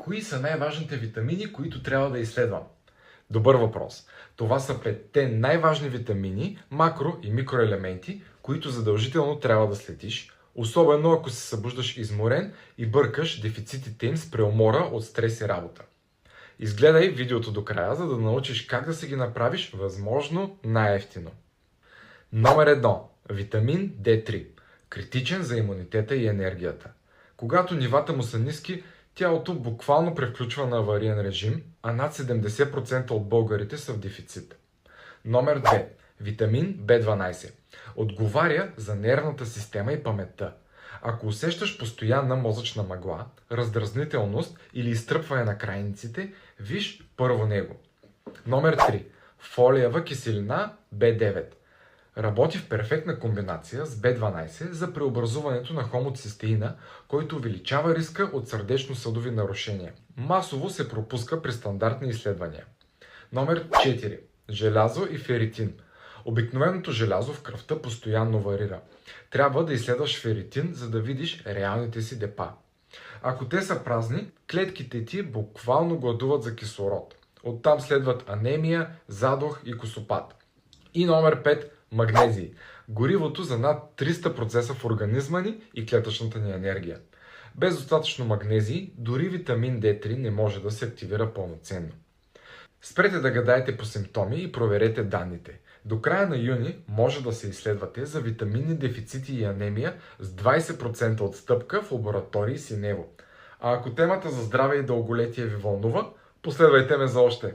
Кои са най-важните витамини, които трябва да изследвам? Добър въпрос. Това са 5-те най-важни витамини, макро и микроелементи, които задължително трябва да следиш, особено ако се събуждаш изморен и бъркаш дефицитите им с преумора от стрес и работа. Изгледай видеото до края, за да научиш как да си ги направиш възможно най-евтино. Номер 1. Витамин D3. Критичен за имунитета и енергията. Когато нивата му са ниски, тялото буквално превключва на авариен режим, а над 70% от българите са в дефицит. Номер 2. Витамин B12. Отговаря за нервната система и паметта. Ако усещаш постоянна мозъчна мъгла, раздразнителност или изтръпване на крайниците, виж първо него. Номер 3. Фолиева киселина B9. Работи в перфектна комбинация с B12 за преобразуването на хомоцистеина, който увеличава риска от сърдечно-съдови нарушения. Масово се пропуска при стандартни изследвания. Номер 4. Желязо и феритин. Обикновеното желязо в кръвта постоянно варира. Трябва да изследваш феритин, за да видиш реалните си депа. Ако те са празни, клетките ти буквално гладуват за кислород. Оттам следват анемия, задух и косопат. И номер 5. Магнезий. Горивото за над 300 процеса в организма ни и клетъчната ни енергия. Без достатъчно магнезий, дори витамин D3 не може да се активира пълноценно. Спрете да гадаете по симптоми и проверете данните. До края на юни може да се изследвате за витаминни дефицити и анемия с 20% отстъпка в лаборатории Синево. А ако темата за здраве и дълголетие ви вълнува, последвайте ме за още.